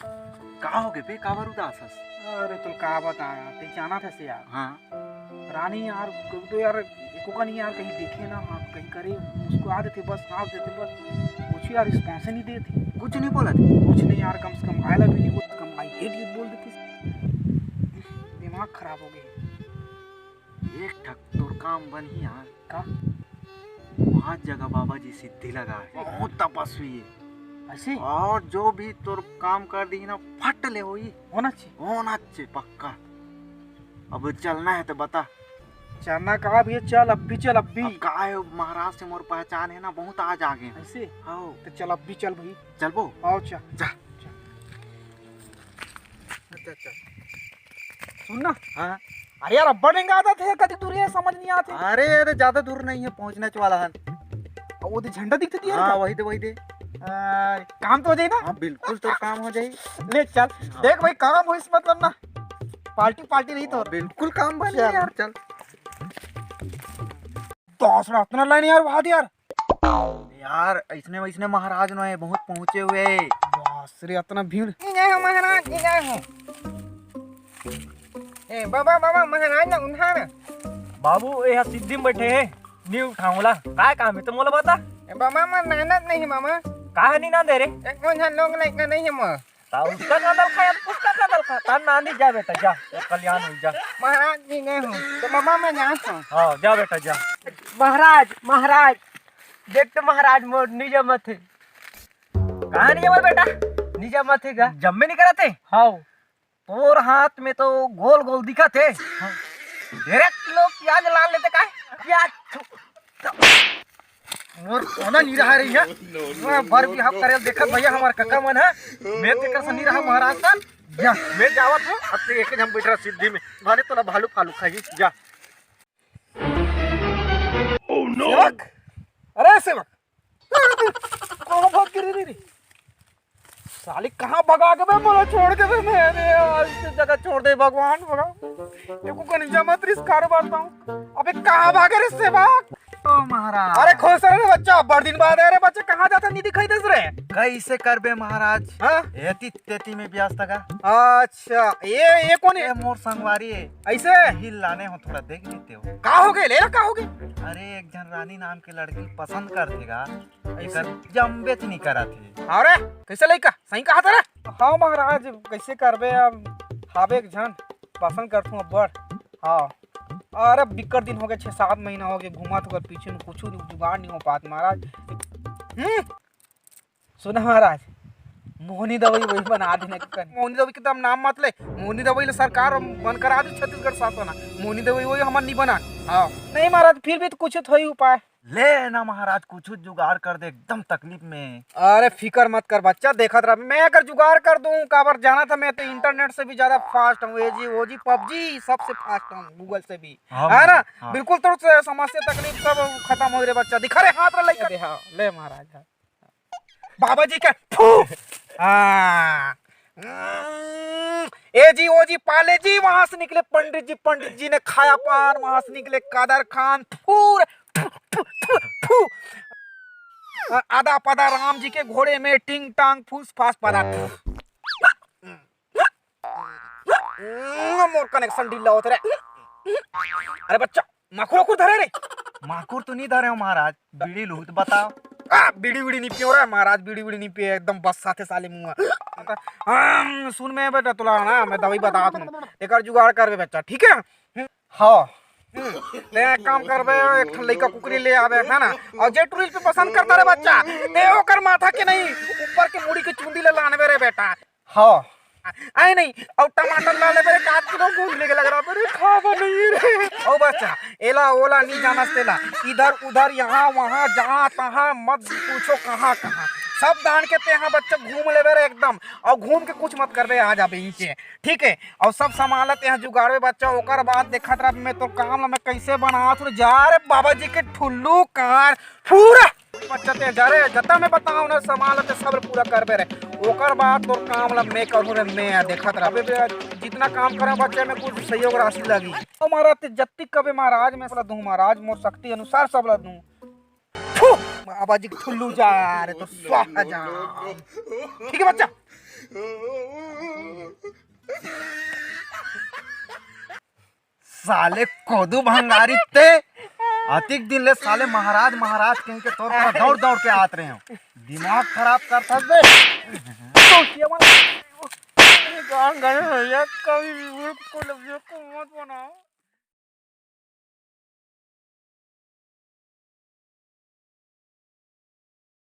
का हो गए बे, काबर उदास हस? अरे तुम का बताया ते जाना था से यार। हाँ रानी यार तो यार एको का नहीं यार, कहीं देखे ना हाँ कहीं करे मुस्कुरा देते बस, हाँ देते बस, कुछ यार रिस्पॉन्स नहीं देते, कुछ नहीं बोला थे। कुछ नहीं यार, कम से कम आई लव यू नहीं बोल, कम आई हेट यू बोल देते। दिमाग खराब हो गई। एक ठक तोर काम बन ही यार का वहाँ जगह बाबा जी सिद्धि लगा है, बहुत तपस्वी है, ऐसे और जो भी तोर काम कर दी ना फट ले होई होना चाहिए। होना चाहिए पक्का। अब चलना है तो बता। चलना कहा भैया, चल अब भी चल, अब भी अब का है, महाराज से मोर पहचान है ना, बहुत आज आगे हैं। ऐसे हाँ तो चल, अब भी चल भाई, चलबो। आओ चल जा। अच्छा सुन ना, हाँ अरे यार अब्बड़ नहीं आता थे, कभी दूर है समझ नहीं आते। अरे ज्यादा दूर नहीं है, पहुंचने वाला है। वो तो झंडा दिखती थी हाँ यार। वही दे। काम तो हो जाए ना। हाँ बिल्कुल तो काम हो जाए। ले चल देख भाई, काम हो इस मतलब ना, पार्टी नहीं तो बिल्कुल काम बन चल। यार, चल। तो इतना लाइन यार बात यार। यार ऐसने वैसने महाराज नो है, बहुत पहुंचे हुए। बस रे इतना भीड़। जय हो महाराज, जय हो। ए बाबा महाराज ना उन्हा ना। बाबू यहाँ सिद्धि में बैठे है, नहीं उठाऊंगा। काय काम है तो मोला बता। ए बाबा मैं नानत नहीं है मामा। काहे नहीं ना दे रे? एक कौन लोग लाइक ना नहीं है मां। ता उसका कादल खा या उसका कादल खा, तान नानी जा बेटा जा, कल्याण हो जा। महाराज जी गए हो तो मामा मैं जानता हूँ। हाँ जा बेटा जा। महाराज देख तो महाराज मोर निजा मत है। कहा नहीं जमत बेटा? निजा मत है का जम्मे नहीं करते? हाँ तोर हाथ में तो गोल गोल दिखा थे। डायरेक्ट लोग प्याज लाल लेते का? मोर सोना नहीं रहा रही है। मैं भर भी हक करे देखत भैया हमार काका मन है, मैं ते कर नहीं रहा महाराज सर। जा मैं जावत हूं, अब से एक हम बैठ रहा सिद्धि में, माने तो ना भालू फालू खाई जा। ओह नो सेवक, अरे सेवक कहां भाग गिरी रे? साली कहां भगा के मोला छोड़ के मैंने आज की जगह छोड़ दे भगवान भगा। देखो कनिजा मत रिस्क कारोबार हूं। अबे कहां भागे रे सेवक? ओ महाराज, अरे खुश रहे बच्चा, बड़ दिन बाद अरे बच्चा कहाँ जाता नहीं दिखाई दे रे? कैसे करबे महाराज? हाँ? एती तेती में ब्याज तका। अच्छा ये कौन है? ए मोर संगवारी है। ऐसे हिल लाने हो, थोड़ा देख लेते हो। का हो गए, लेला का हो गए? अरे एक जन रानी नाम के लड़की पसंद कर देगा, ऐसा जम्बेत नहीं करा थी। अरे कैसे लइका सही कहा था रे? हाँ महाराज कैसे करबे, अब हावे एक जन पसंद करतू अब्बड़। हाँ अरे बिक्कर दिन हो गए, 6-7 महीना हो गए घुमा तो कर पीछे में कुछ नहीं जुगाड़ नहीं हो पात महाराज। सुना महाराज, मोहनी दवाई वही बना देने का। मोहनी दवाई के तो हम नाम मत ले, मोहनी दवाई ले सरकार बंद करा दी छत्तीसगढ़ शासन। मोहनी दवाई वही हमार नहीं बना। हाँ नहीं महाराज, फिर भी तो कुछ तो ही उपाय ले ना महाराज, कुछ जुगाड़ कर दे, एकदम तकलीफ में। अरे फिकर मत कर बच्चा, देखत रहा मैं अगर जुगाड़ कर दूं। काबर जाना था मैं तो इंटरनेट से भी ज्यादा फास्ट हूँ, एजी पबजी सबसे फास्ट हूँ, गूगल से भी है ना। हाँ। बिल्कुल तो समस्या तकलीफ सब खत्म हो रे बच्चा। दिखा रे हाथ रे लइका दे। हाँ ले महाराज, हाँ। बाबा जी के हाँ। एजी ओजी पाले जी, वहां से निकले पंडित जी ने खाया पान, वहां से निकले कादर खान, पूरे आधा पदा राम जी के घोड़े में टिंग टांग फूस फास पदा। मोर कनेक्शन ढीला होते रे। अरे बच्चा माखुर धरे रे? माकुर तो नहीं धरे हो महाराज, बीड़ी लूट बताओ। बीड़ी नहीं पियो रे महाराज, बीड़ी नहीं पिए एकदम बस साथे साले मुंह। सुन मैं बेटा तुला ना मैं दवाई बता दूं, एक जुगाड़ करबे बच्चा, ठीक है? हाँ ले एक काम करबे, एक लइका कुकरी ले आवे है ना, और जे टूरिल पे पसंद करता रे बच्चा, ते ओकर माथा के नहीं ऊपर के मुड़ी के चुंदी ले लाने रे बेटा। हाँ आई नहीं, और टमाटर ला ले मेरे 1 किलो घूम लेके लग रहा मेरे खावा नहीं रे। ओ बच्चा एला ओला नहीं जाना तेला, इधर उधर यहाँ वहाँ जहाँ तहाँ मत पूछो कहाँ कहाँ, सब दान के ते बच्चा घूम ले रे एकदम, और घूम के कुछ मत करबे, आ जाबे नीचे, ठीक है? और सब संभालत यहाँ जुगाड़े बच्चा, ओकर बाद देखत रह मैं तो काम ला मैं कैसे बना तू जा रे बाबा जी के ठुल्लू कार पूरा बच्चा ते जा रे, जता मैं बताऊं ना संभालत सब पूरा करबे रे, ओकर बाद तो काम ला मैं करूं रे, मैं देखत रह जितना काम करा बच्चे में कुछ सहयोग राशि लगी। हमारा ते जत्ती कबे महाराज में सब दूं महाराज, मोर शक्ति अनुसार सब ला दूं। बाबा जी ठुल्लू जा रे तो स्वाहा जा, ठीक है बच्चा? साले कोदू भंगारी ते अतिक दिन ले साले महाराज महाराज कहीं के तौर पर दौड़ दौड़ के आत रहे हो। दिमाग खराब करता बे। गान गाने भैया कभी भी को मत बनाओ।